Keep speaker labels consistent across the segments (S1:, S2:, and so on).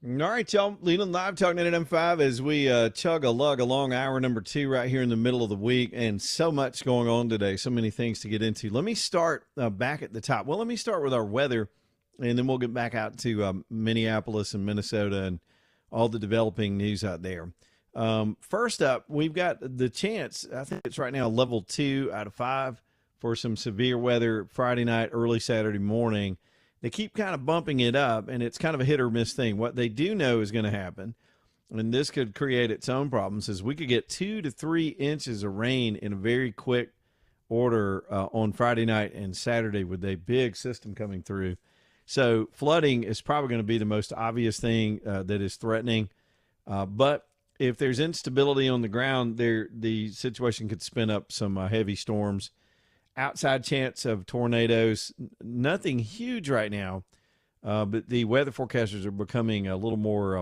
S1: All right, y'all. Leland Live talking at M5 as we chug a lug along hour number two right here in the middle of the week. And so much going on today, so many things to get into. Let me start back at the top. Well, let me start with our weather, and then we'll get back out to Minneapolis and Minnesota and all the developing news out there. First up, we've got the chance, I think it's right now level 2 out of 5 for some severe weather Friday night, early Saturday morning. They keep kind of bumping it up, and it's kind of a hit or miss thing. What they do know is going to happen, and this could create its own problems, is we could get 2 to 3 inches of rain in a very quick order on Friday night and Saturday with a big system coming through. So flooding is probably going to be the most obvious thing that is threatening. But if there's instability on the ground, the situation could spin up some heavy storms. Outside chance of tornadoes, nothing huge right now, but the weather forecasters are becoming a little more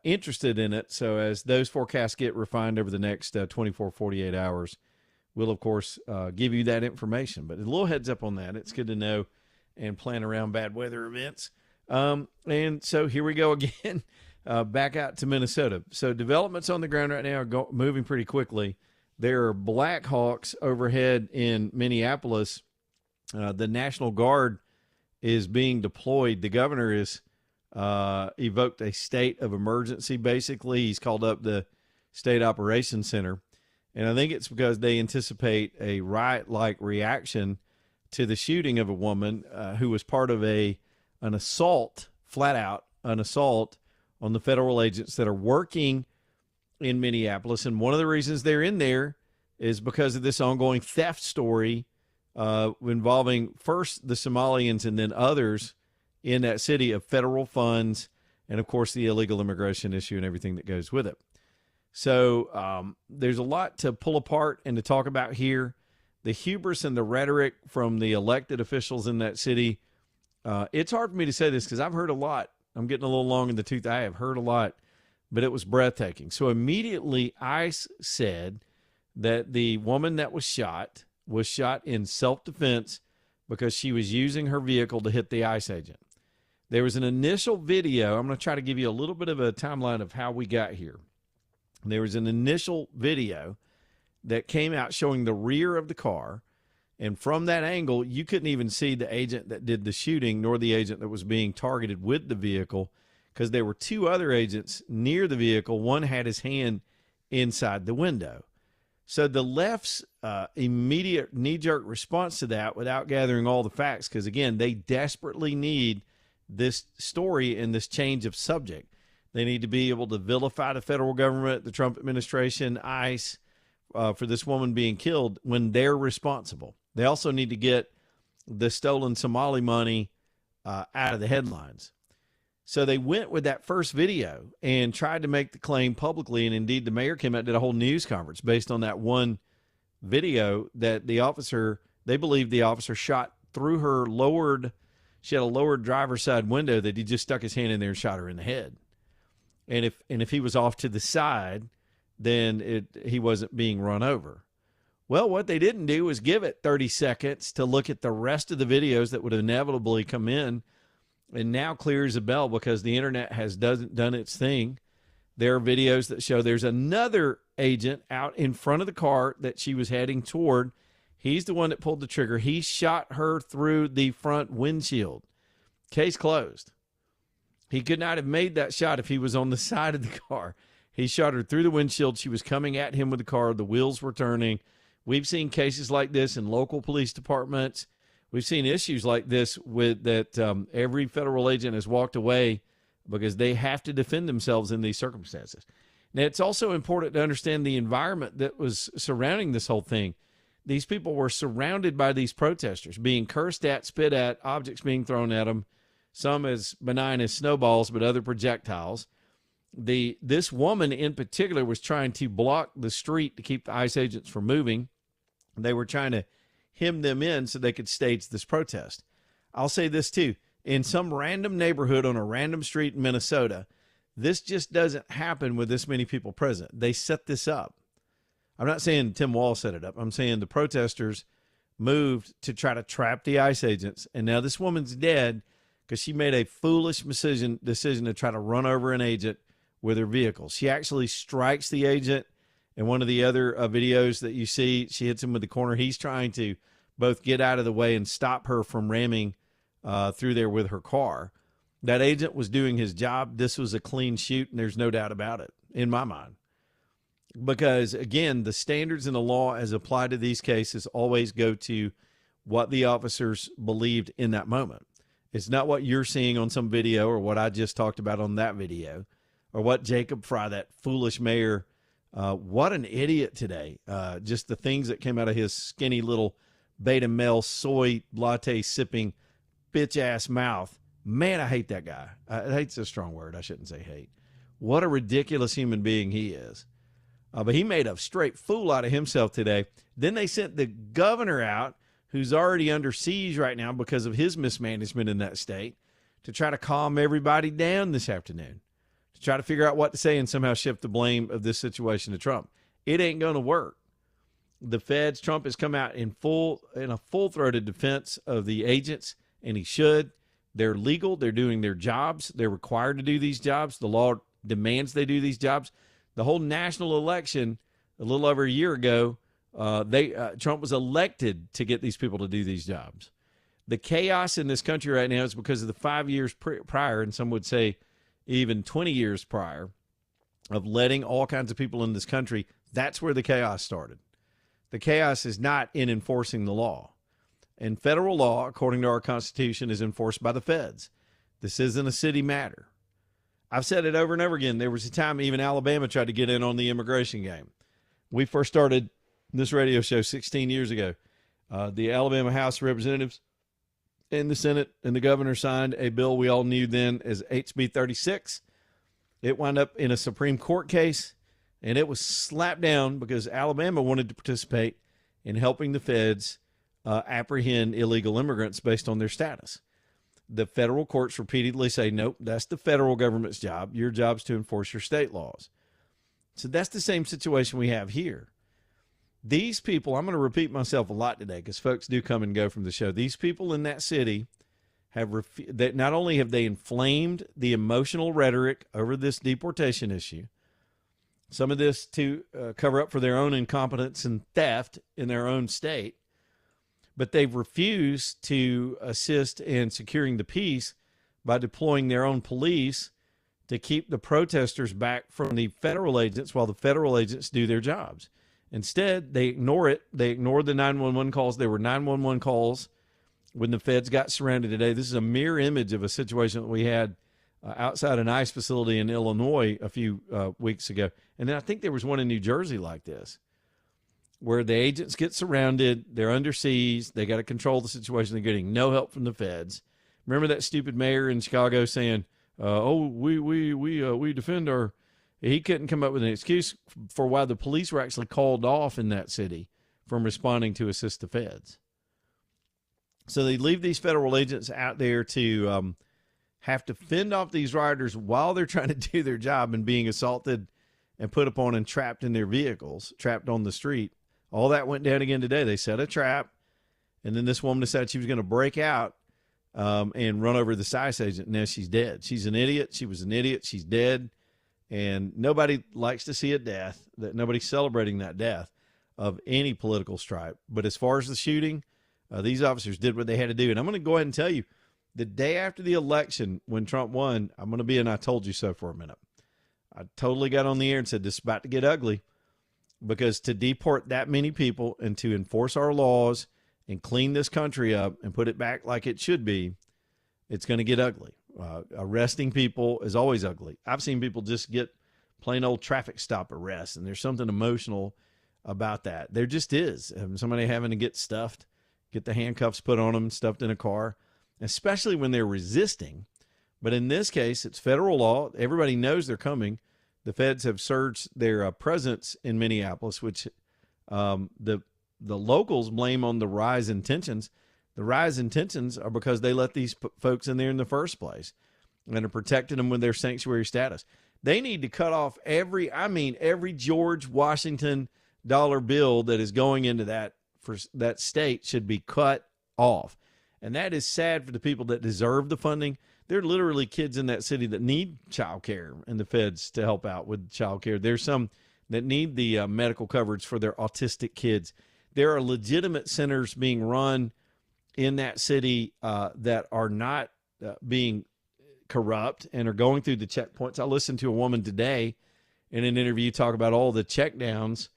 S1: interested in it. So as those forecasts get refined over the next 24, 48 hours, we'll, of course, give you that information. But a little heads up on that. It's good to know and plan around bad weather events. And so here we go again, back out to Minnesota. So developments on the ground right now are moving pretty quickly. There are Black Hawks overhead in Minneapolis. The National Guard is being deployed. The governor has evoked a state of emergency, basically. He's called up the State Operations Center. And I think it's because they anticipate a riot-like reaction to the shooting of a woman who was part of an assault, flat out, an assault on the federal agents that are working in Minneapolis. And one of the reasons they're in there is because of this ongoing theft story involving first the Somalians and then others in that city of federal funds and, of course, the illegal immigration issue and everything that goes with it. So there's a lot to pull apart and to talk about here. The hubris and the rhetoric from the elected officials in that city, it's hard for me to say this because I've heard a lot. I'm getting a little long in the tooth. I have heard a lot, but it was breathtaking. So immediately ICE said that the woman that was shot in self-defense because she was using her vehicle to hit the ICE agent. There was an initial video. I'm going to try to give you a little bit of a timeline of how we got here. There was an initial video that came out showing the rear of the car, and from that angle, you couldn't even see the agent that did the shooting nor the agent that was being targeted with the vehicle, because there were two other agents near the vehicle. One had his hand inside the window. So the left's immediate knee-jerk response to that, without gathering all the facts, because, again, they desperately need this story and this change of subject. They need to be able to vilify the federal government, the Trump administration, ICE, for this woman being killed when they're responsible. They also need to get the stolen Somali money out of the headlines. So they went with that first video and tried to make the claim publicly. And indeed, the mayor came out and did a whole news conference based on that one video that the officer, they believe the officer shot through her she had a lowered driver's side window that he just stuck his hand in there and shot her in the head. And if he was off to the side, then he wasn't being run over. Well, what they didn't do was give it 30 seconds to look at the rest of the videos that would inevitably come in, and now clears a bell because the internet has done its thing. There are videos that show there's another agent out in front of the car that she was heading toward. He's the one that pulled the trigger. He shot her through the front windshield. Case closed. He could not have made that shot if he was on the side of the car. He shot her through the windshield. She was coming at him with the car. The wheels were turning. We've seen cases like this in local police departments. We've seen issues like this with that every federal agent has walked away because they have to defend themselves in these circumstances. Now, it's also important to understand the environment that was surrounding this whole thing. These people were surrounded by these protesters, being cursed at, spit at, objects being thrown at them, some as benign as snowballs, but other projectiles. This woman in particular was trying to block the street to keep the ICE agents from moving. They were trying to hem them in so they could stage this protest. I'll say this too. In some random neighborhood on a random street in Minnesota, this just doesn't happen with this many people present. They set this up. I'm not saying Tim Wall set it up. I'm saying the protesters moved to try to trap the ICE agents. And now this woman's dead because she made a foolish decision to try to run over an agent with her vehicle. She actually strikes the agent. In one of the other videos that you see, she hits him with the corner. He's trying to both get out of the way and stop her from ramming through there with her car. That agent was doing his job. This was a clean shoot, and there's no doubt about it in my mind. Because, again, the standards and the law as applied to these cases always go to what the officers believed in that moment. It's not what you're seeing on some video or what I just talked about on that video or what Jacob Fry, that foolish mayor, what an idiot today. Just the things that came out of his skinny little beta male soy latte sipping bitch-ass mouth. Man, I hate that guy. Hate's a strong word. I shouldn't say hate. What a ridiculous human being he is. But he made a straight fool out of himself today. Then they sent the governor out, who's already under siege right now because of his mismanagement in that state, to try to calm everybody down this afternoon, to try to figure out what to say and somehow shift the blame of this situation to Trump. It ain't going to work. The feds, Trump has come out in a full-throated defense of the agents, and he should. They're legal. They're doing their jobs. They're required to do these jobs. The law demands they do these jobs. The whole national election a little over a year ago, Trump was elected to get these people to do these jobs. The chaos in this country right now is because of the 5 years prior, and some would say even 20 years prior, of letting all kinds of people in this country. That's where the chaos started. The chaos is not in enforcing the law. And federal law, according to our Constitution, is enforced by the feds. This isn't a city matter. I've said it over and over again. There was a time even Alabama tried to get in on the immigration game. We first started this radio show 16 years ago. The Alabama House of Representatives and the Senate and the governor signed a bill we all knew then as HB 36. It wound up in a Supreme Court case, and it was slapped down because Alabama wanted to participate in helping the feds apprehend illegal immigrants based on their status. The federal courts repeatedly say, nope, that's the federal government's job. Your job's to enforce your state laws. So that's the same situation we have here. These people, I'm going to repeat myself a lot today because folks do come and go from the show. These people in that city that not only have they inflamed the emotional rhetoric over this deportation issue, some of this to cover up for their own incompetence and theft in their own state, but they've refused to assist in securing the peace by deploying their own police to keep the protesters back from the federal agents while the federal agents do their jobs. Instead, they ignore it. They ignore the 911 calls. There were 911 calls when the feds got surrounded today. This is a mirror image of a situation that we had outside an ICE facility in Illinois a few weeks ago. And then I think there was one in New Jersey like this, where the agents get surrounded, they're under siege, they got to control the situation, they're getting no help from the feds. Remember that stupid mayor in Chicago saying, we defend our... He couldn't come up with an excuse for why the police were actually called off in that city from responding to assist the feds. So they leave these federal agents out there to have to fend off these rioters while they're trying to do their job and being assaulted and put upon and trapped in their vehicles, trapped on the street. All that went down again today. They set a trap, and then this woman decided she was going to break out and run over the ICE agent. Now she's dead. She's an idiot. She was an idiot. She's dead. And nobody likes to see a death, that nobody's celebrating that death of any political stripe. But as far as the shooting, these officers did what they had to do. And I'm going to go ahead and tell you, the day after the election, when Trump won, I'm going to be an I told you so for a minute. I totally got on the air and said, this is about to get ugly, because to deport that many people and to enforce our laws and clean this country up and put it back like it should be, it's going to get ugly. Arresting people is always ugly. I've seen people just get plain old traffic stop arrests, and there's something emotional about that. There just is. Somebody having to get stuffed, get the handcuffs put on them, stuffed in a car, especially when they're resisting. But in this case, it's federal law. Everybody knows they're coming. The feds have surged their presence in Minneapolis, which the locals blame on the rise in tensions. The rise in tensions are because they let these folks in there in the first place and are protecting them with their sanctuary status. They need to cut off every George Washington dollar bill that is going into that for that state should be cut off. And that is sad for the people that deserve the funding. There are literally kids in that city that need child care and the feds to help out with child care. There's some that need the medical coverage for their autistic kids. There are legitimate centers being run in that city that are not being corrupt and are going through the checkpoints. I listened to a woman today in an interview talk about all the checkdowns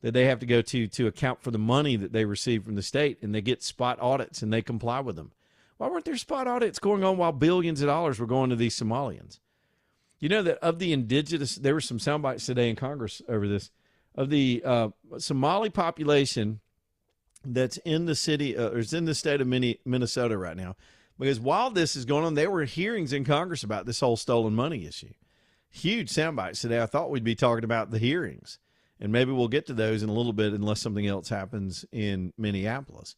S1: that they have to go to account for the money that they receive from the state, and they get spot audits and they comply with them. Why weren't there spot audits going on while billions of dollars were going to these Somalians? You know that of the indigenous, there were some sound bites today in Congress over this, of the Somali population that's in the city, or is in the state of Minnesota right now. Because while this is going on, there were hearings in Congress about this whole stolen money issue. Huge sound bites today. I thought we'd be talking about the hearings. And maybe we'll get to those in a little bit unless something else happens in Minneapolis.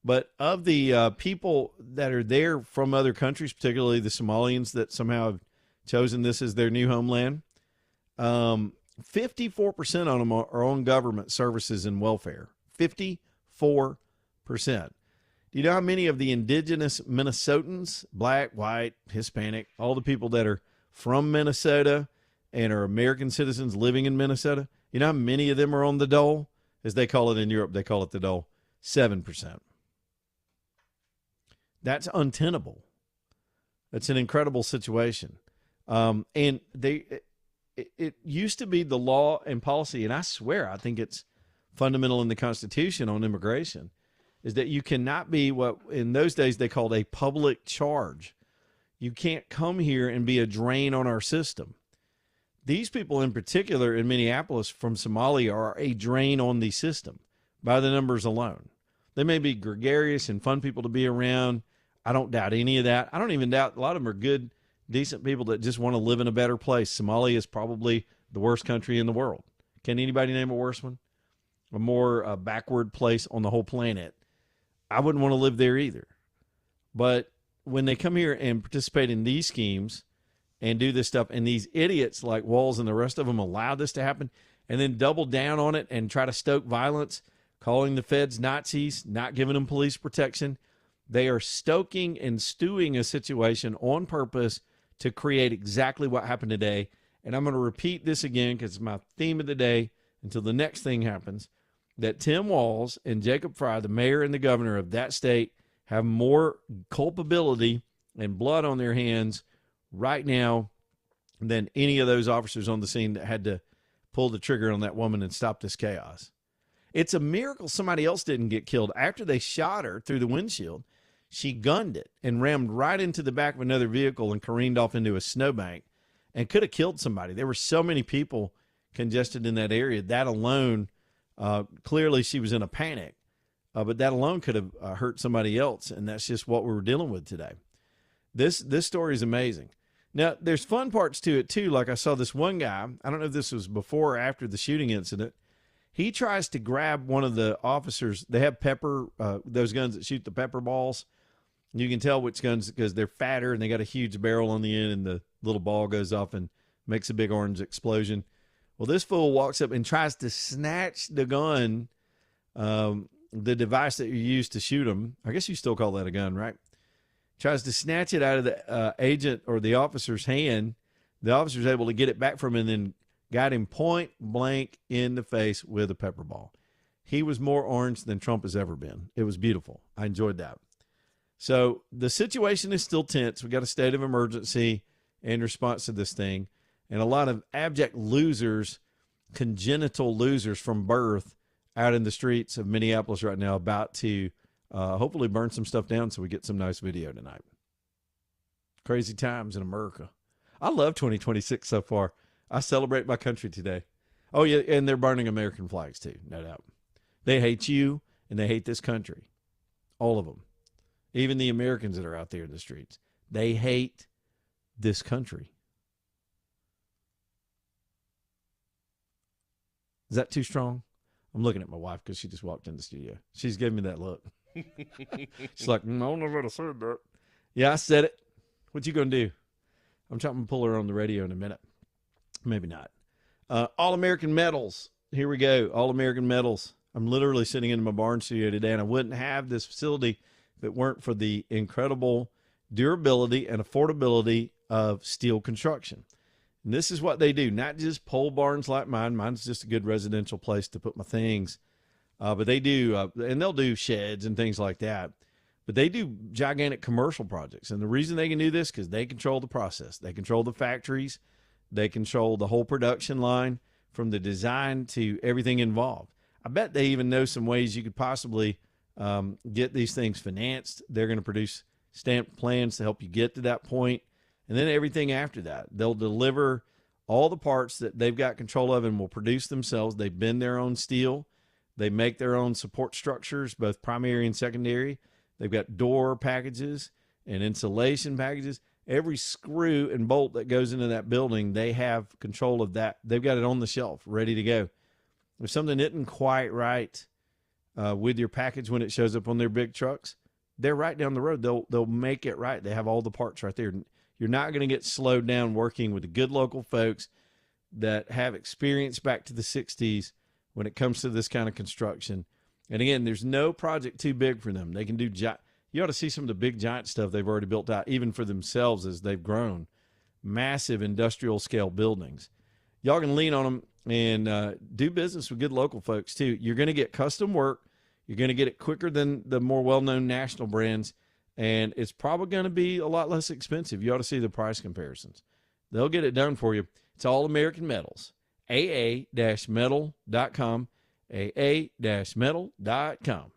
S1: But of the people that are there from other countries, particularly the Somalians that somehow have chosen this as their new homeland, 54% of them are on government services and welfare. 54%. Do you know how many of the indigenous Minnesotans, black, white, Hispanic, all the people that are from Minnesota and are American citizens living in Minnesota, you know how many of them are on the dole? As they call it in Europe, they call it the dole. 7%. That's untenable. That's an incredible situation. And it used to be the law and policy, and I swear I think it's fundamental in the Constitution on immigration, is that you cannot be what in those days they called a public charge. You can't come here and be a drain on our system. These people in particular in Minneapolis from Somalia are a drain on the system by the numbers alone. They may be gregarious and fun people to be around. I don't doubt any of that. I don't even doubt a lot of them are good, decent people that just want to live in a better place. Somalia is probably the worst country in the world. Can anybody name a worse one? A more backward place on the whole planet? I wouldn't want to live there either. But when they come here and participate in these schemes and do this stuff, and these idiots like Walls and the rest of them allow this to happen and then double down on it and try to stoke violence, calling the feds Nazis, not giving them police protection, they are stoking and stewing a situation on purpose to create exactly what happened today. And I'm going to repeat this again because it's my theme of the day until the next thing happens, that Tim Walz and Jacob Frey, the mayor and the governor of that state, have more culpability and blood on their hands right now than any of those officers on the scene that had to pull the trigger on that woman and stop this chaos. It's a miracle somebody else didn't get killed. After they shot her through the windshield, she gunned it and rammed right into the back of another vehicle and careened off into a snowbank and could have killed somebody. There were so many people congested in that area. That alone, clearly she was in a panic, but that alone could have hurt somebody else, and that's just what we were dealing with today. This story is amazing. Now, there's fun parts to it, too. Like I saw this one guy, I don't know if this was before or after the shooting incident. He tries to grab one of the officers. They have pepper, those guns that shoot the pepper balls. You can tell which guns because they're fatter and they got a huge barrel on the end, and the little ball goes off and makes a big orange explosion. Well, this fool walks up and tries to snatch the gun, the device that you use to shoot them. I guess you still call that a gun, right? Tries to snatch it out of the agent or the officer's hand. The officer's able to get it back from him and then got him point blank in the face with a pepper ball. He was more orange than Trump has ever been. It was beautiful. I enjoyed that. So the situation is still tense. We got a state of emergency in response to this thing, and a lot of abject losers, congenital losers from birth out in the streets of Minneapolis right now about to hopefully burn some stuff down so we get some nice video tonight. Crazy times in America. I love 2026 so far. I celebrate my country today. Oh, yeah, and they're burning American flags too, no doubt. They hate you, and they hate this country. All of them. Even the Americans that are out there in the streets. They hate this country. Is that too strong? I'm looking at my wife because she just walked in the studio. She's giving me that look. She's like, I don't know what I said that. Yeah, I said it. What you going to do? I'm trying to pull her on the radio in a minute. Maybe not. All-American medals. Here we go. All-American medals. I'm literally sitting in my barn studio today, and I wouldn't have this facility if it weren't for the incredible durability and affordability of steel construction. And this is what they do, not just pole barns like mine. Mine's just a good residential place to put my things. But they do, and they'll do sheds and things like that. But they do gigantic commercial projects. And the reason they can do this, because they control the process. They control the factories. They control the whole production line from the design to everything involved. I bet they even know some ways you could possibly get these things financed. They're going to produce stamped plans to help you get to that point. And then everything after that, they'll deliver all the parts that they've got control of and will produce themselves. They bend their own steel. They make their own support structures, both primary and secondary. They've got door packages and insulation packages. Every screw and bolt that goes into that building, they have control of that. They've got it on the shelf, ready to go. If something isn't quite right with your package when it shows up on their big trucks, they're right down the road. They'll make it right. They have all the parts right there. You're not going to get slowed down working with the good local folks that have experience back to the 60s when it comes to this kind of construction. And again, there's no project too big for them. They can do, you ought to see some of the big giant stuff they've already built out, even for themselves as they've grown. Massive industrial scale buildings. Y'all can lean on them and do business with good local folks too. You're going to get custom work. You're going to get it quicker than the more well-known national brands. And it's probably going to be a lot less expensive. You ought to see the price comparisons. They'll get it done for you. It's All American Metals. AA-metal.com. AA-metal.com.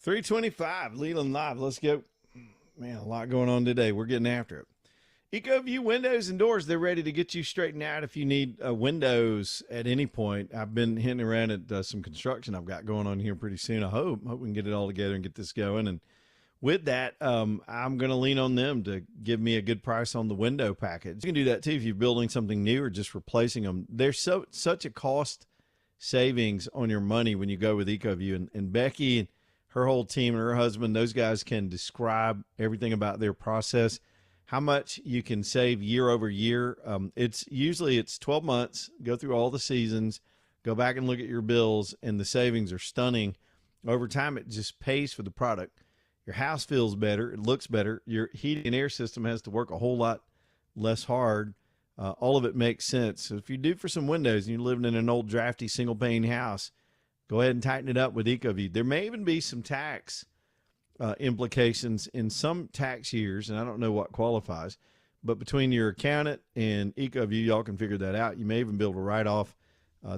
S1: 325 Leland Live. Let's go. Man, a lot going on today. We're getting after it. EcoView Windows and Doors, they're ready to get you straightened out if you need windows at any point. I've been hitting around at some construction I've got going on here pretty soon. I hope we can get it all together and get this going. And with that, I'm going to lean on them to give me a good price on the window package. You can do that too if you're building something new or just replacing them. There's such a cost savings on your money when you go with EcoView. And Becky and her whole team and her husband, those guys can describe everything about their process, how much you can save year over year. It's 12 months, go through all the seasons, go back and look at your bills, and the savings are stunning. Over time, it just pays for the product. Your house feels better. It looks better. Your heating and air system has to work a whole lot less hard. All of it makes sense. So if you do for some windows and you're living in an old drafty single pane house, go ahead and tighten it up with EcoView. There may even be some tax implications in some tax years, and I don't know what qualifies, but between your accountant and EcoView, y'all can figure that out. You may even be able to write off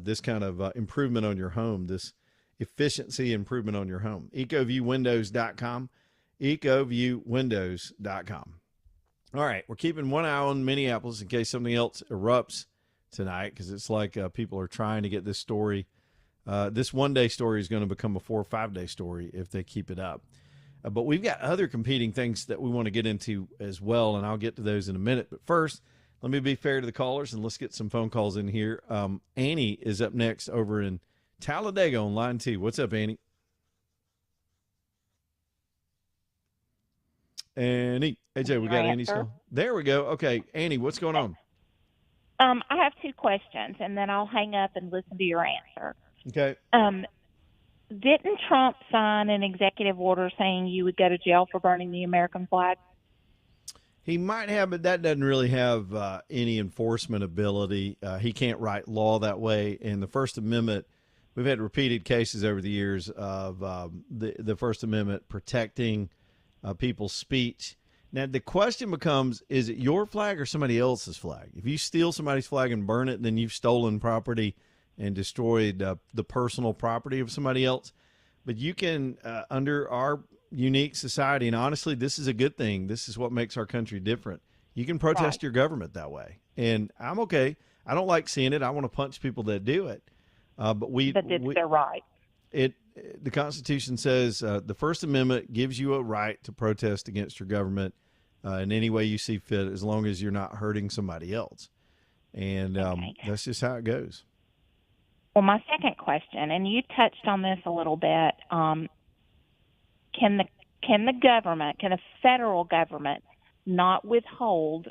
S1: this kind of improvement on your home, this efficiency improvement on your home. EcoViewWindows.com, EcoViewWindows.com. All right, we're keeping one eye on Minneapolis in case something else erupts tonight, because it's like people are trying to get this story. This one-day story is going to become a 4 or 5 day story if they keep it up. But we've got other competing things that we want to get into as well, and I'll get to those in a minute. But first, let me be fair to the callers, and let's get some phone calls in here. Annie is up next over in Talladega on line 2. What's up, Annie? Annie. AJ, we got Annie's call. There we go. Okay, Annie, what's going on?
S2: I have 2 questions, and then I'll hang up and listen to your answer.
S1: Okay.
S2: Didn't Trump sign an executive order saying you would go to jail for burning the American flag?
S1: He might have, but that doesn't really have any enforcement ability. He can't write law that way. And the First Amendment, we've had repeated cases over the years of the First Amendment protecting people's speech. Now, the question becomes, is it your flag or somebody else's flag? If you steal somebody's flag and burn it, then you've stolen property and destroyed the personal property of somebody else. But you can, under our unique society, and honestly, this is a good thing. This is what makes our country different. You can protest your government that way. And I'm okay. I don't like seeing it. I want to punch people that do it. But it's
S2: their right.
S1: The Constitution says the First Amendment gives you a right to protest against your government in any way you see fit, as long as you're not hurting somebody else. And that's just how it goes.
S2: Well, my second question, and you touched on this a little bit, can the federal government not withhold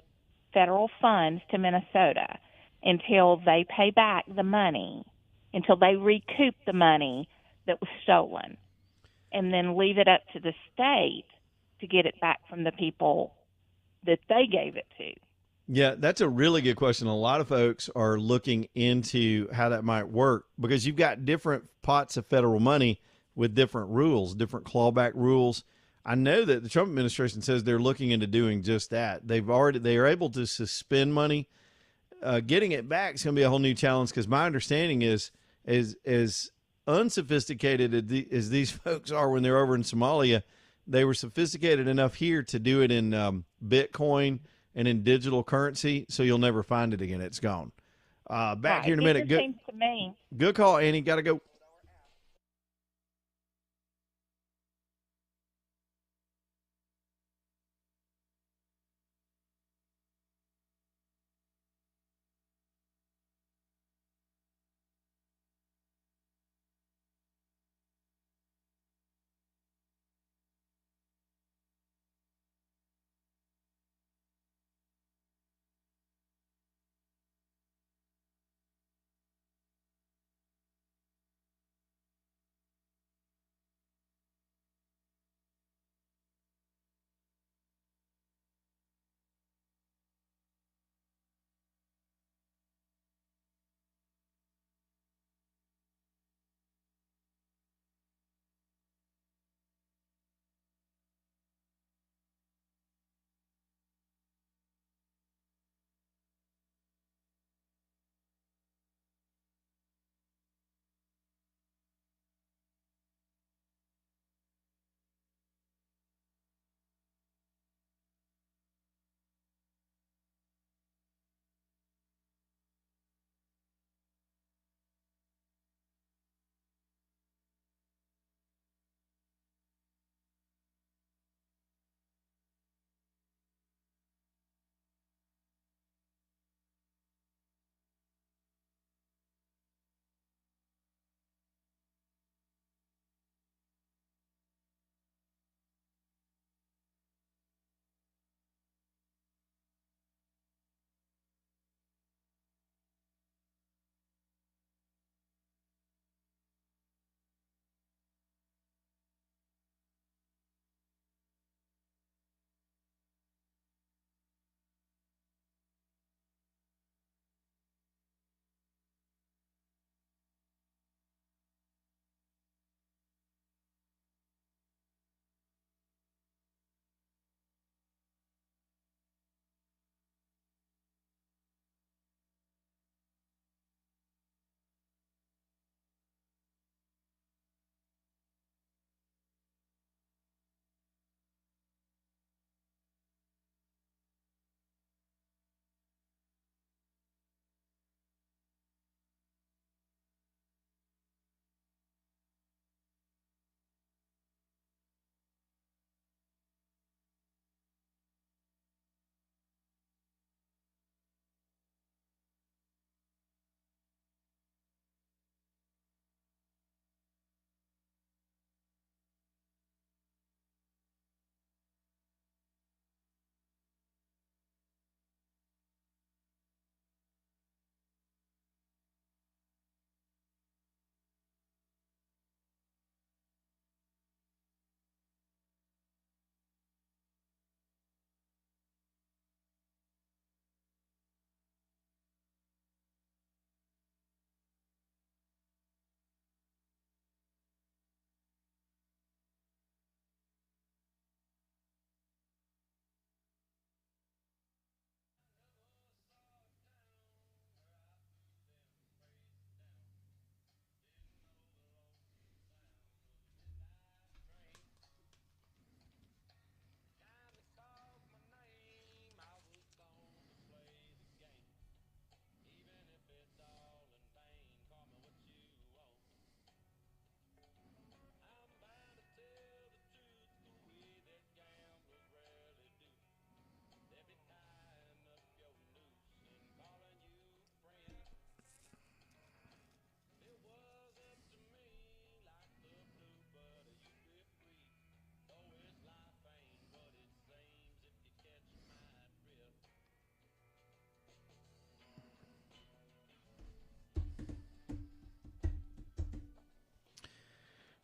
S2: federal funds to Minnesota until they pay back the money, until they recoup the money that was stolen, and then leave it up to the state to get it back from the people that they gave it to?
S1: Yeah, that's a really good question. A lot of folks are looking into how that might work, because you've got different pots of federal money with different rules, different clawback rules. I know that the Trump administration says they're looking into doing just that. They are able to suspend money. Getting it back is going to be a whole new challenge, because my understanding is as unsophisticated as these folks are when they're over in Somalia, they were sophisticated enough here to do it in Bitcoin and in digital currency, so you'll never find it again. It's gone. Back here in a minute.
S2: Seems to me.
S1: Good call, Annie. Got to go.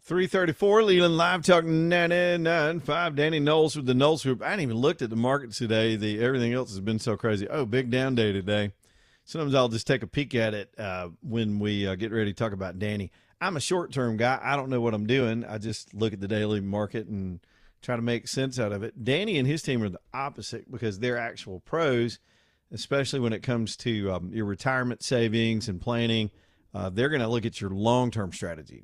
S1: 334 Leland Live Talk 99.5. Danny Knowles with the Knowles Group. I hadn't even looked at the markets today. Everything else has been so crazy. Oh, big down day today. Sometimes I'll just take a peek at it when we get ready to talk about Danny. I'm a short-term guy. I don't know what I'm doing. I just look at the daily market and try to make sense out of it. Danny and his team are the opposite because they're actual pros, especially when it comes to your retirement savings and planning. They're going to look at your long-term strategy.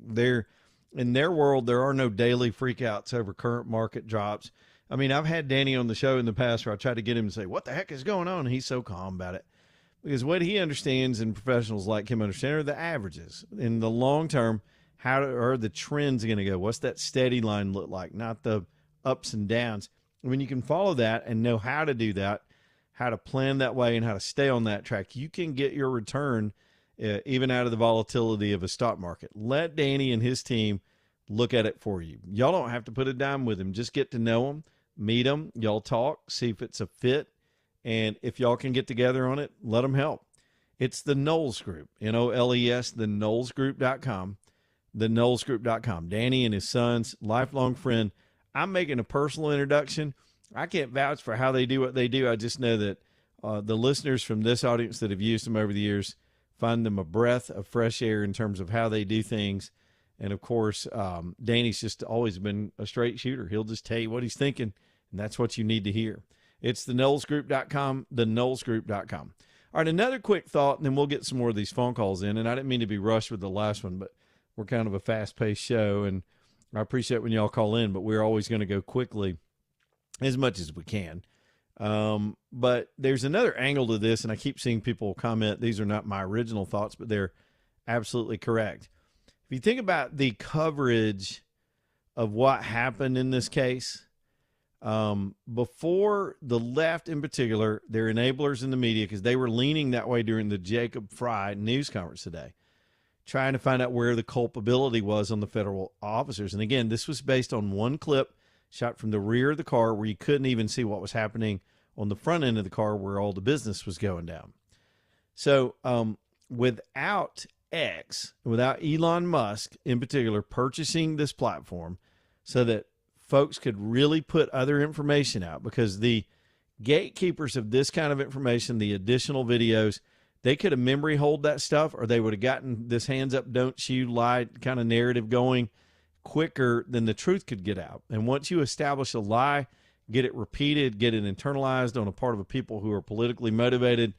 S1: In their world, there are no daily freakouts over current market drops. I mean, I've had Danny on the show in the past where I tried to get him to say, what the heck is going on? And he's so calm about it. Because what he understands and professionals like him understand are the averages. In the long term, how are the trends going to go? What's that steady line look like? Not the ups and downs. When you can follow that and know how to do that, how to plan that way and how to stay on that track, you can get your return even out of the volatility of a stock market. Let Danny and his team look at it for you. Y'all don't have to put a dime with him. Just get to know him, meet him, y'all talk, see if it's a fit. And if y'all can get together on it, let them help. It's the Knowles Group, N-O-L-E-S, theknowlesgroup.com, theknowlesgroup.com. Danny and his son's lifelong friend. I'm making a personal introduction. I can't vouch for how they do what they do. I just know that the listeners from this audience that have used them over the years find them a breath of fresh air in terms of how they do things. And, of course, Danny's just always been a straight shooter. He'll just tell you what he's thinking, and that's what you need to hear. It's theknowlesgroup.com, theknowlesgroup.com. All right, another quick thought, and then we'll get some more of these phone calls in. And I didn't mean to be rushed with the last one, but we're kind of a fast-paced show, and I appreciate when y'all call in, but we're always going to go quickly as much as we can. But there's another angle to this, and I keep seeing people comment, these are not my original thoughts, but they're absolutely correct. If you think about the coverage of what happened in this case, before the left in particular, they're enablers in the media because they were leaning that way during the Jacob Fry news conference today, trying to find out where the culpability was on the federal officers. And again, this was based on one clip shot from the rear of the car where you couldn't even see what was happening on the front end of the car where all the business was going down. So without X, without Elon Musk in particular purchasing this platform so that folks could really put other information out, because the gatekeepers of this kind of information, the additional videos, they could have memory hold that stuff, or they would have gotten this hands up, don't shoot, lie kind of narrative going quicker than the truth could get out. And once you establish a lie, get it repeated, get it internalized on a part of a people who are politically motivated,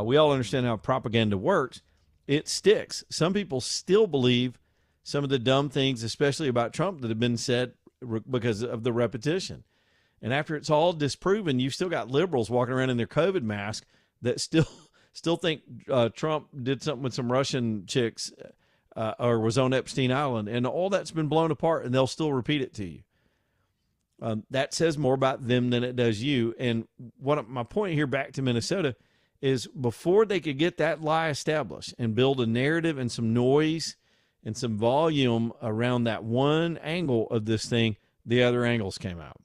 S1: we all understand how propaganda works. It sticks. Some people still believe some of the dumb things, especially about Trump, that have been said because of the repetition. And after it's all disproven, you've still got liberals walking around in their COVID mask that still think Trump did something with some Russian chicks or was on Epstein Island. And all that's been blown apart, and they'll still repeat it to you. That says more about them than it does you. And my point here back to Minnesota is before they could get that lie established and build a narrative and some noise and some volume around that one angle of this thing, the other angles came out.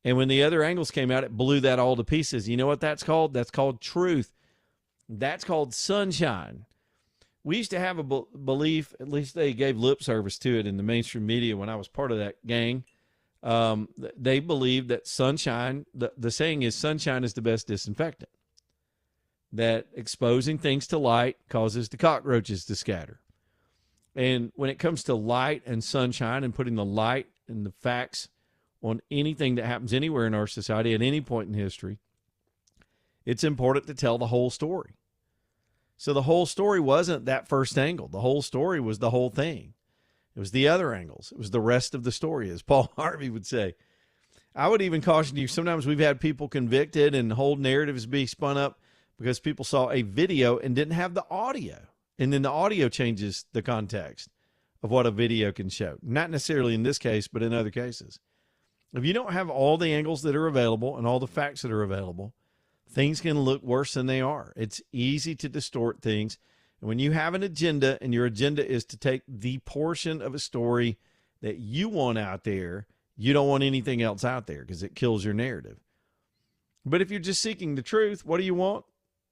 S1: And when the other angles came out, it blew that all to pieces. You know what that's called? That's called truth. That's called sunshine. We used to have a belief, at least they gave lip service to it in the mainstream media when I was part of that gang. They believed that sunshine, the saying is sunshine is the best disinfectant. That exposing things to light causes the cockroaches to scatter. And when it comes to light and sunshine and putting the light and the facts on anything that happens anywhere in our society at any point in history, it's important to tell the whole story. So the whole story wasn't that first angle. The whole story was the whole thing. It was the other angles. It was the rest of the story, as Paul Harvey would say. I would even caution you, sometimes we've had people convicted and whole narratives be spun up because people saw a video and didn't have the audio. And then the audio changes the context of what a video can show. Not necessarily in this case, but in other cases. If you don't have all the angles that are available and all the facts that are available, things can look worse than they are. It's easy to distort things. And when you have an agenda and your agenda is to take the portion of a story that you want out there, you don't want anything else out there because it kills your narrative. But if you're just seeking the truth, what do you want?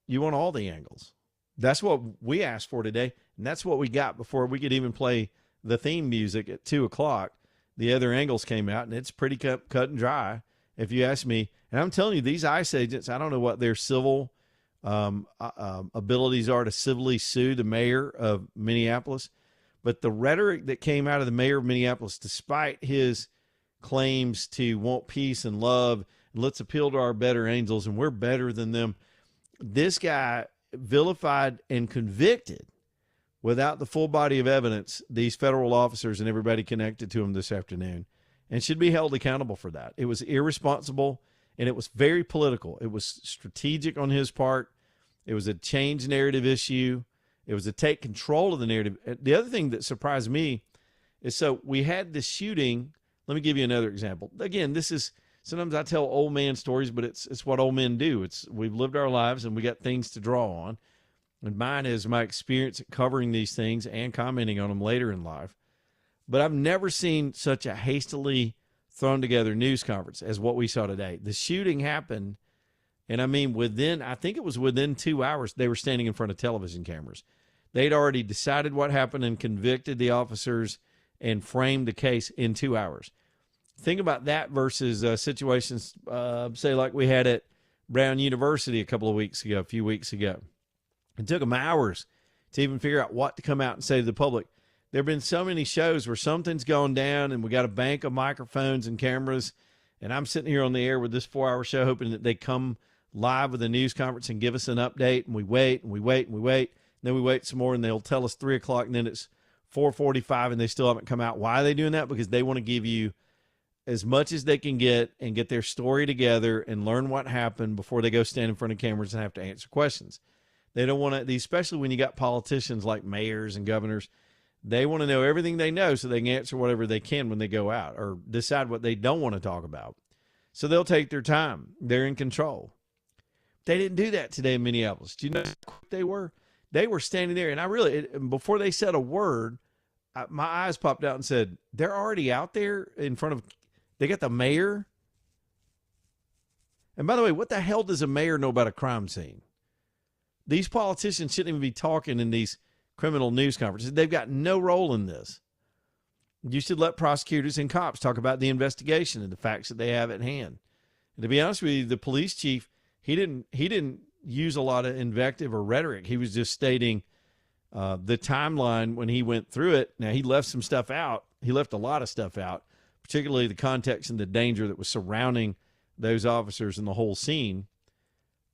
S1: You want all the angles. That's what we asked for today, and that's what we got before we could even play the theme music at 2:00, the other angles came out, and it's pretty cut and dry, if you ask me. And I'm telling you, these ICE agents, I don't know what their civil abilities are to civilly sue the mayor of Minneapolis, but the rhetoric that came out of the mayor of Minneapolis, despite his claims to want peace and love, and let's appeal to our better angels, and we're better than them, this guy vilified and convicted without the full body of evidence these federal officers and everybody connected to him this afternoon, and should be held accountable for that. It was irresponsible, and it was very political. It was strategic on his part. It was a change narrative issue. It was to take control of the narrative. The other thing that surprised me is, so we had this shooting. Let me give you another example. Again, this is, sometimes I tell old man stories, but it's what old men do. We've lived our lives and we got things to draw on. And mine is my experience at covering these things and commenting on them later in life. But I've never seen such a hastily thrown together news conference as what we saw today. The shooting happened, and I mean, I think it was within 2 hours, they were standing in front of television cameras. They'd already decided what happened and convicted the officers and framed the case in 2 hours. Think about that versus situations, say, like we had at Brown University a few weeks ago. It took them hours to even figure out what to come out and say to the public. There have been so many shows where something's gone down and we got a bank of microphones and cameras, and I'm sitting here on the air with this 4-hour show hoping that they come live with a news conference and give us an update, and we wait and we wait and we wait, and then we wait some more, and they'll tell us 3 o'clock, and then it's 4:45 and they still haven't come out. Why are they doing that? Because they want to give you as much as they can get and get their story together and learn what happened before they go stand in front of cameras and have to answer questions. They don't want to, especially when you got politicians like mayors and governors, they want to know everything they know so they can answer whatever they can when they go out or decide what they don't want to talk about. So they'll take their time. They're in control. They didn't do that today in Minneapolis. Do you know how quick they were? They were standing there, and before they said a word, my eyes popped out and said, they're already out there in front of, they got the mayor. And by the way, what the hell does a mayor know about a crime scene? These politicians shouldn't even be talking in these criminal news conferences. They've got no role in this. You should let prosecutors and cops talk about the investigation and the facts that they have at hand. And to be honest with you, the police chief, he didn't use a lot of invective or rhetoric. He was just stating the timeline when he went through it. Now, he left some stuff out. He left a lot of stuff out, particularly the context and the danger that was surrounding those officers and the whole scene.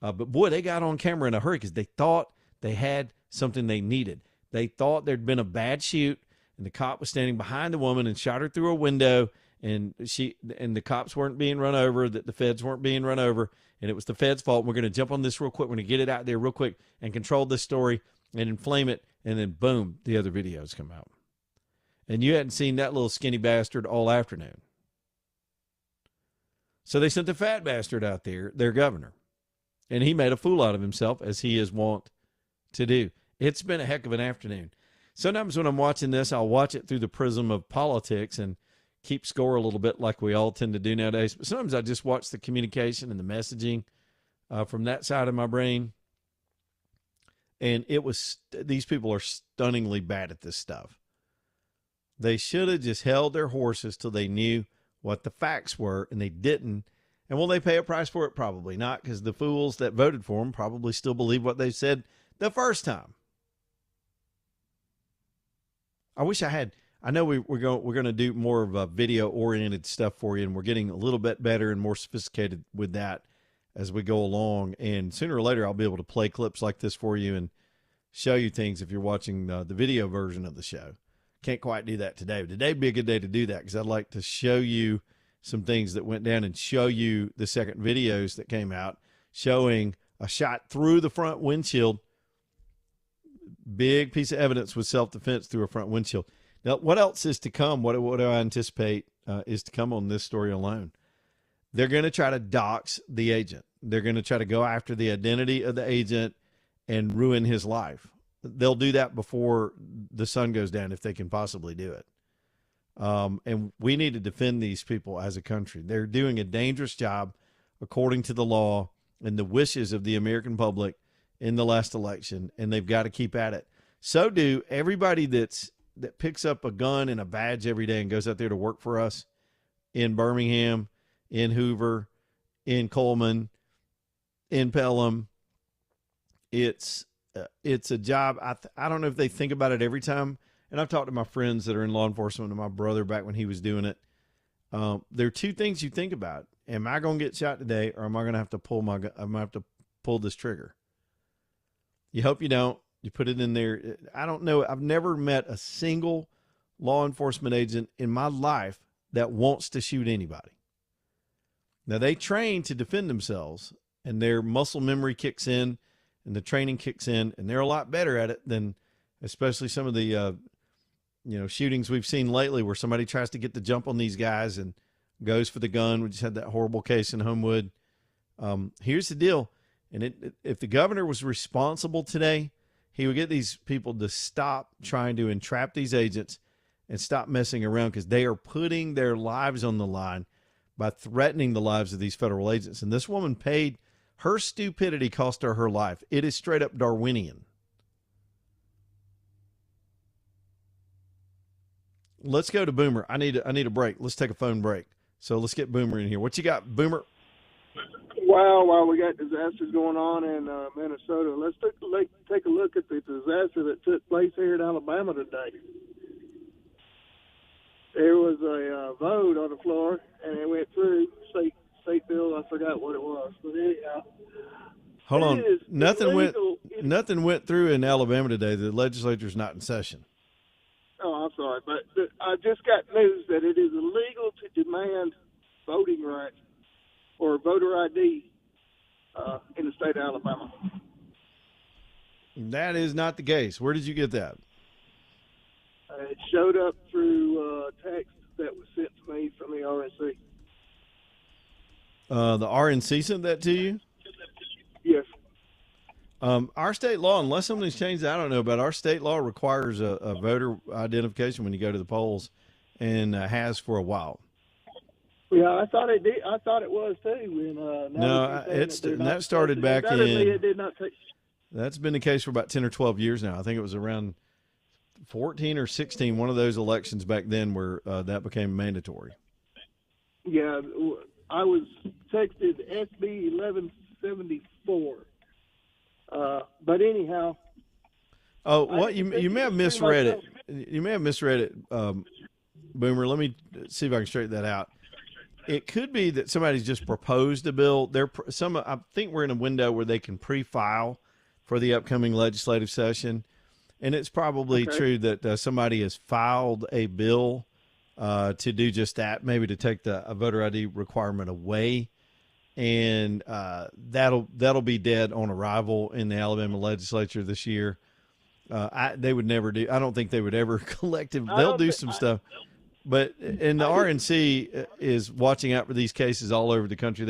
S1: But boy, they got on camera in a hurry because they thought they had something they needed. They thought there'd been a bad shoot, and the cop was standing behind the woman and shot her through a window, and the cops weren't being run over, that the feds weren't being run over, and it was the feds' fault. We're going to jump on this real quick. We're going to get it out there real quick and control this story and inflame it, and then boom, the other videos come out. And you hadn't seen that little skinny bastard all afternoon. So they sent the fat bastard out there, their governor, and he made a fool out of himself, as he is wont to do. It's been a heck of an afternoon. Sometimes when I'm watching this, I'll watch it through the prism of politics and keep score a little bit like we all tend to do nowadays. But sometimes I just watch the communication and the messaging from that side of my brain. And these people are stunningly bad at this stuff. They should have just held their horses till they knew what the facts were, and they didn't. And will they pay a price for it? Probably not, because the fools that voted for them probably still believe what they said the first time. I wish I had. I know we're going to do more of a video-oriented stuff for you, and we're getting a little bit better and more sophisticated with that as we go along. And sooner or later, I'll be able to play clips like this for you and show you things if you're watching the video version of the show. Can't quite do that today, but today'd be a good day to do that, because I'd like to show you some things that went down and show you the second videos that came out showing a shot through the front windshield. Big piece of evidence with self-defense through a front windshield. Now, what else is to come? What do I anticipate is to come on this story alone? They're going to try to dox the agent. They're going to try to go after the identity of the agent and ruin his life. They'll do that before the sun goes down if they can possibly do it. And we need to defend these people as a country. They're doing a dangerous job according to the law and the wishes of the American public in the last election, and they've got to keep at it. So do everybody that's that picks up a gun and a badge every day and goes out there to work for us in Birmingham, in Hoover, in Coleman, in Pelham. It's a job. I don't know if they think about it every time. And I've talked to my friends that are in law enforcement and my brother back when he was doing it. There are two things you think about. Am I going to get shot today, or am I going to have to I'm going to have to pull this trigger? You hope you don't. You put it in there. I don't know. I've never met a single law enforcement agent in my life that wants to shoot anybody. Now, they train to defend themselves, and their muscle memory kicks in, and the training kicks in, and they're a lot better at it than especially some of the shootings we've seen lately where somebody tries to get the jump on these guys and goes for the gun. We just had that horrible case in Homewood. Here's the deal. And if the governor was responsible today, he would get these people to stop trying to entrap these agents and stop messing around, because they are putting their lives on the line by threatening the lives of these federal agents. And this woman paid, her stupidity cost her life. It is straight up Darwinian. Let's go to Boomer. I need a break. Let's take a phone break. So let's get Boomer in here. What you got, Boomer?
S3: Well, while we got disasters going on in Minnesota, let's take a look at the disaster that took place here in Alabama today. There was a vote on the floor, and it went through state bill. I forgot what it was, but anyhow.
S1: Hold on. Nothing went through in Alabama today. The legislature's not in session.
S3: Oh, I'm sorry, but I just got news that it is illegal to demand voting rights or voter ID in the state of Alabama.
S1: That is not the case. Where did you get that?
S3: It showed up through text that was sent to me from the RNC.
S1: The RNC sent that to you?
S3: Yes.
S1: Our state law, unless something's changed, I don't know, but our state law requires a voter identification when you go to the polls, and has for a while.
S3: Yeah, I thought it did. I thought it was too.
S1: That started back in.
S3: It did not take.
S1: That's been the case for about 10 or 12 years now. I think it was around 14 or 16, one of those elections back then where that became mandatory.
S3: Yeah, I was texted SB 1174. But anyhow.
S1: Oh, what you may have misread it. You may have misread it, Boomer. Let me see if I can straighten that out. It could be that somebody's just proposed a bill. I think we're in a window where they can pre-file for the upcoming legislative session, and it's probably true that somebody has filed a bill to do just that, maybe to take a voter ID requirement away. And that'll be dead on arrival in the Alabama legislature this year. They would never do. I don't think they would ever collectively. They'll do some stuff, but the RNC is watching out for these cases all over the country.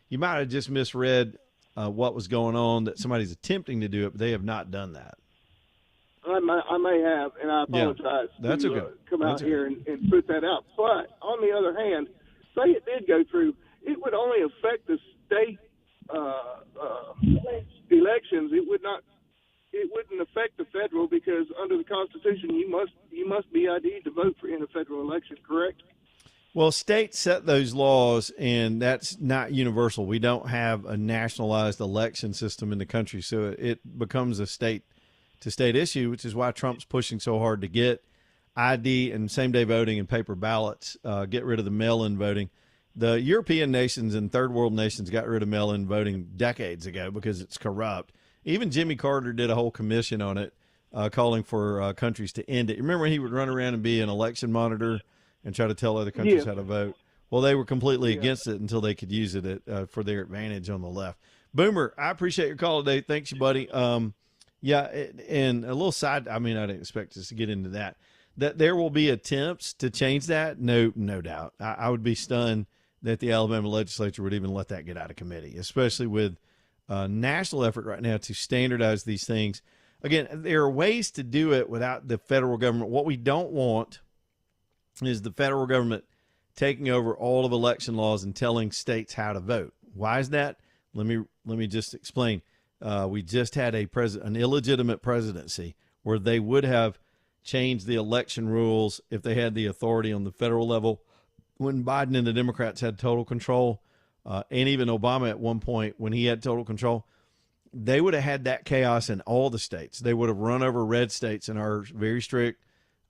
S1: You might have just misread what was going on, that somebody's attempting to do it, but they have not done that.
S3: I may have, and I apologize.
S1: Yeah, that's okay.
S3: Come out here and put that out. But on the other hand, say it did go through, it would only affect the state elections. It wouldn't affect the federal, because under the Constitution you must be ID'd to vote in a federal election, correct?
S1: Well, states set those laws, and that's not universal. We don't have a nationalized election system in the country, so it becomes a state-to-state issue, which is why Trump's pushing so hard to get ID and same-day voting and paper ballots, get rid of the mail-in voting. The European nations and third world nations got rid of mail-in voting decades ago because it's corrupt. Even Jimmy Carter did a whole commission on it, calling for countries to end it. Remember, he would run around and be an election monitor and try to tell other countries how to vote. Well, they were completely against it until they could use it for their advantage on the left. Boomer, I appreciate your call today. Thanks, you buddy. And a little side, I didn't expect us to get into that. That there will be attempts to change that, no doubt. I would be stunned that the Alabama legislature would even let that get out of committee, especially with national effort right now to standardize these things. Again, there are ways to do it without the federal government. What we don't want is the federal government taking over all of election laws and telling states how to vote. Why is that? Let me just explain. We just had an illegitimate presidency where they would have change the election rules if they had the authority on the federal level. When Biden and the Democrats had total control, and even Obama at one point when he had total control, they would have had that chaos in all the states. They would have run over red states and our very strict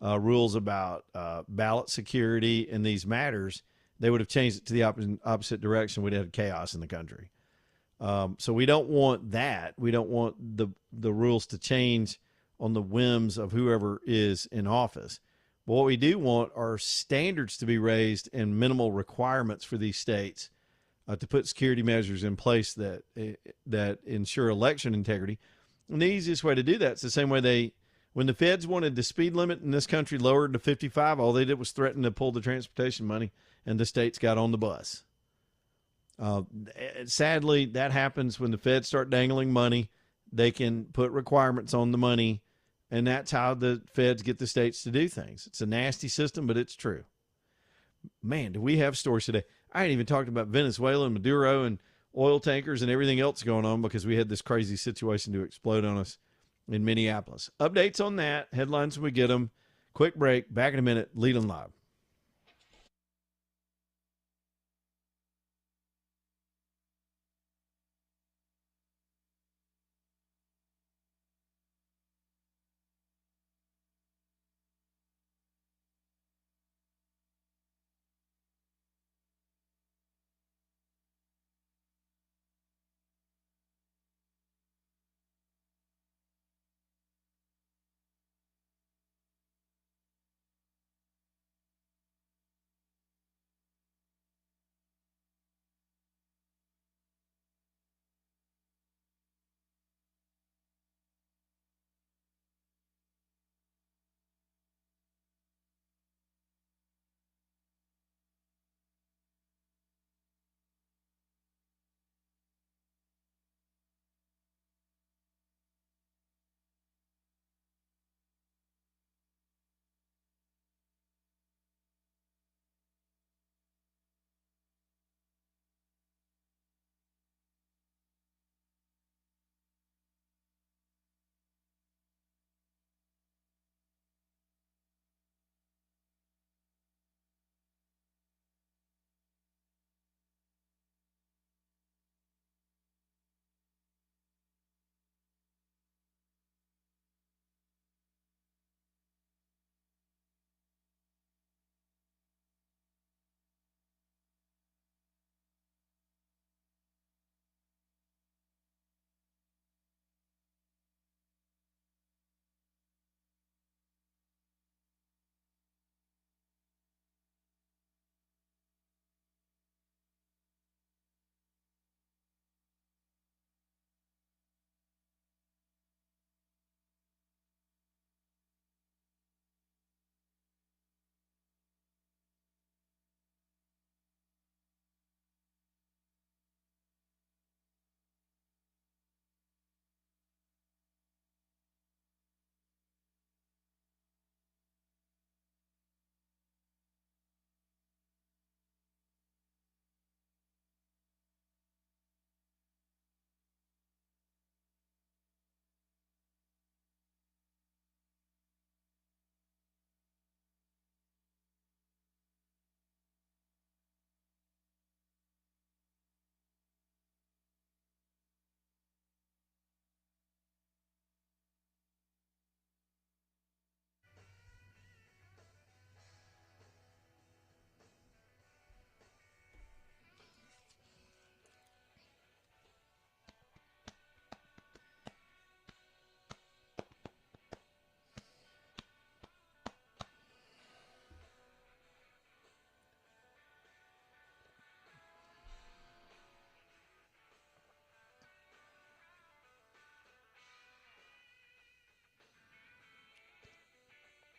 S1: rules about ballot security and these matters. They would have changed it to the opposite direction. We'd have had chaos in the country. So we don't want that. We don't want the rules to change on the whims of whoever is in office. But what we do want are standards to be raised and minimal requirements for these states to put security measures in place that ensure election integrity. And the easiest way to do that is the same way when the feds wanted the speed limit in this country lowered to 55, all they did was threaten to pull the transportation money, and the states got on the bus. Sadly, that happens when the feds start dangling money. They can put requirements on the money, and that's how the feds get the states to do things. It's a nasty system, but it's true. Man, do we have stories today. I ain't even talked about Venezuela and Maduro and oil tankers and everything else going on because we had this crazy situation to explode on us in Minneapolis. Updates on that, headlines when we get them. Quick break, back in a minute, Leland Live.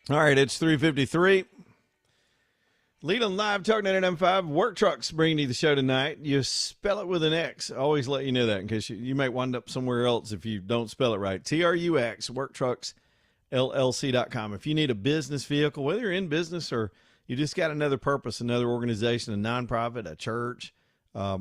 S1: All right, it's 3:53. Leland Live, Talknet M5. Work Trucks bringing you the show tonight. You spell it with an X. I always let you know that in case you might wind up somewhere else if you don't spell it right. TRUX, WorkTrucksLLC.com. If you need a business vehicle, whether you're in business or you just got another purpose, another organization, a nonprofit, a church,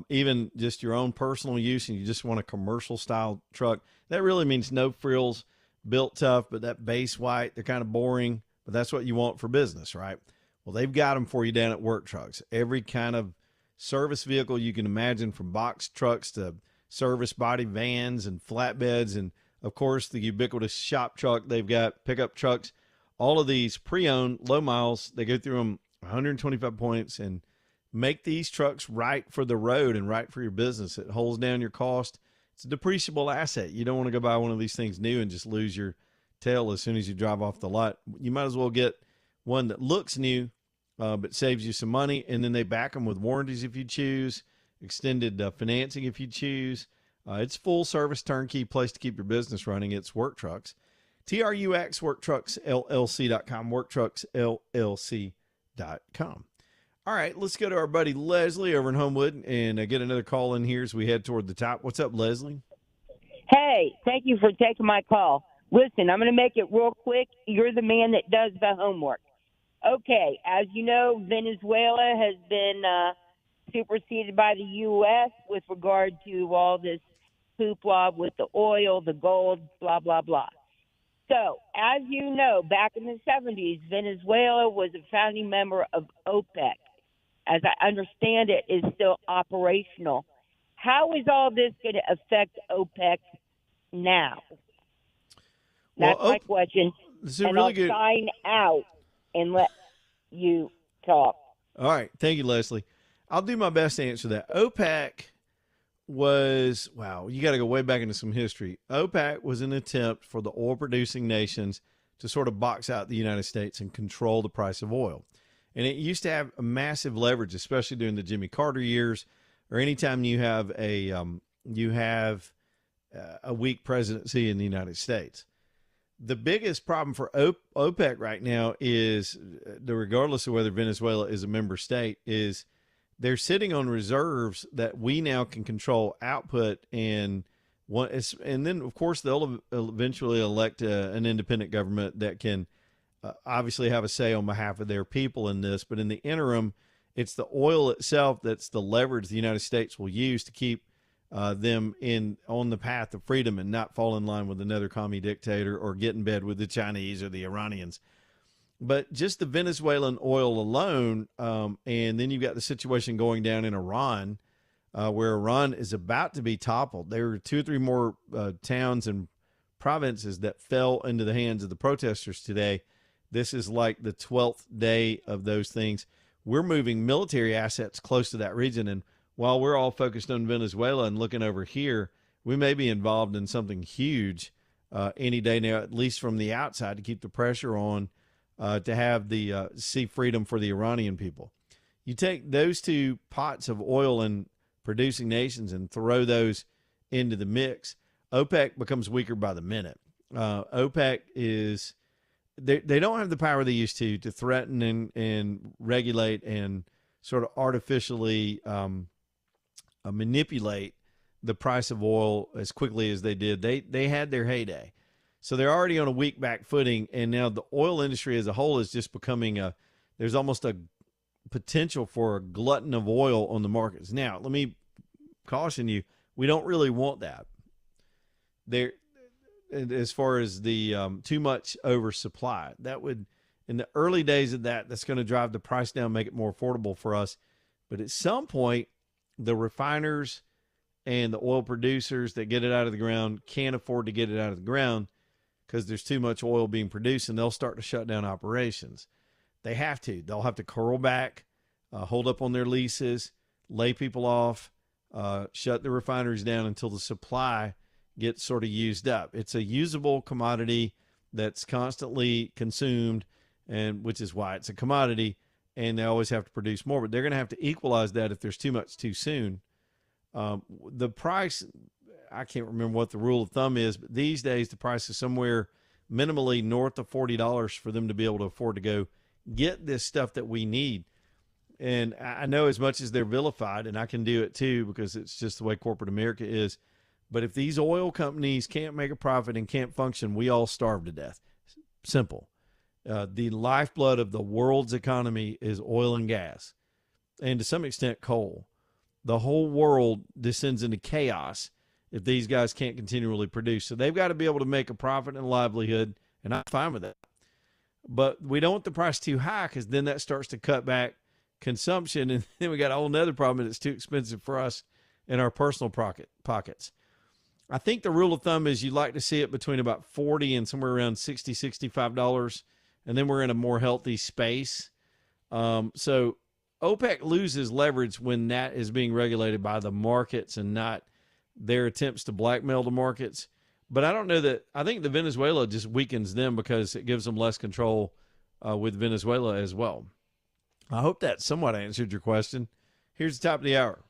S1: even just your own personal use, and you just want a commercial style truck, that really means no frills, built tough, but that base white, they're kind of boring, but that's what you want for business, right? Well, they've got them for you down at Work Trucks. Every kind of service vehicle you can imagine, from box trucks to service body vans and flatbeds, and of course the ubiquitous shop truck. They've got pickup trucks, all of these pre-owned, low miles. They go through them 125 points and make these trucks right for the road and right for your business. It holds down your cost. It's a depreciable asset. You don't want to go buy one of these things new and just lose your tail as soon as you drive off the lot. You might as well get one that looks new, but saves you some money. And then they back them with warranties if you choose, extended financing if you choose. It's full service, turnkey place to keep your business running. It's Work Trucks. TRUX, WorkTrucksLLC.com, WorkTrucksLLC.com. All right, let's go to our buddy Leslie over in Homewood and get another call in here as we head toward the top. What's up, Leslie?
S4: Hey, thank you for taking my call. Listen, I'm going to make it real quick. You're the man that does the homework. Okay, as you know, Venezuela has been superseded by the U.S. with regard to all this hoopla with the oil, the gold, blah, blah, blah. So, as you know, back in the 70s, Venezuela was a founding member of OPEC. As I understand it, is still operational. How is all this going to affect OPEC now? That's my question.
S1: This is
S4: and
S1: really
S4: I'll
S1: good.
S4: sign out and let you talk.
S1: All right. Thank you, Leslie. I'll do my best to answer that. OPEC was, wow, you got to go way back into some history. OPEC was an attempt for the oil-producing nations to sort of box out the United States and control the price of oil. And it used to have a massive leverage, especially during the Jimmy Carter years, or anytime you have a weak presidency in the United States. The biggest problem for OPEC right now is, regardless of whether Venezuela is a member state, is they're sitting on reserves that we now can control output, and then of course they'll eventually elect an independent government that can obviously have a say on behalf of their people in this. But in the interim, it's the oil itself that's the leverage the United States will use to keep them on the path of freedom and not fall in line with another commie dictator or get in bed with the Chinese or the Iranians. But just the Venezuelan oil alone, and then you've got the situation going down in Iran, where Iran is about to be toppled. There are 2 or 3 more towns and provinces that fell into the hands of the protesters today. This is like the 12th day of those things. We're moving military assets close to that region, and while we're all focused on Venezuela and looking over here, we may be involved in something huge any day now, at least from the outside, to keep the pressure on to have the see freedom for the Iranian people. You take those 2 pots of oil and producing nations and throw those into the mix, OPEC becomes weaker by the minute. OPEC is, they don't have the power they used to threaten and regulate and sort of artificially manipulate the price of oil as quickly as they did. They had their heyday. So they're already on a weak back footing, and now the oil industry as a whole is just becoming there's almost a potential for a glutton of oil on the markets. Now, let me caution you, we don't really want that. There, as far as the too much oversupply, that would, in the early days of that's going to drive the price down, make it more affordable for us. But at some point, the refiners and the oil producers that get it out of the ground can't afford to get it out of the ground because there's too much oil being produced, and they'll start to shut down operations. They have to. They'll have to curl back, hold up on their leases, lay people off, shut the refineries down until the supply gets sort of used up. It's a usable commodity that's constantly consumed, and which is why it's a commodity, and they always have to produce more. But they're going to have to equalize that if there's too much too soon. The price, I can't remember what the rule of thumb is, but these days the price is somewhere minimally north of $40 for them to be able to afford to go get this stuff that we need. And I know as much as they're vilified, and I can do it too because it's just the way corporate America is, but if these oil companies can't make a profit and can't function, we all starve to death. Simple. The lifeblood of the world's economy is oil and gas, and to some extent coal. The whole world descends into chaos if these guys can't continually produce. So they've got to be able to make a profit and a livelihood, and I'm fine with that. But we don't want the price too high, because then that starts to cut back consumption, and then we got a whole nother problem, and it's too expensive for us in our personal pockets. I think the rule of thumb is you'd like to see it between about $40 and somewhere around $60, $65, and then we're in a more healthy space. So OPEC loses leverage when that is being regulated by the markets and not their attempts to blackmail the markets. But I don't know that. I think the Venezuela just weakens them because it gives them less control with Venezuela as well. I hope that somewhat answered your question. Here's the top of the hour.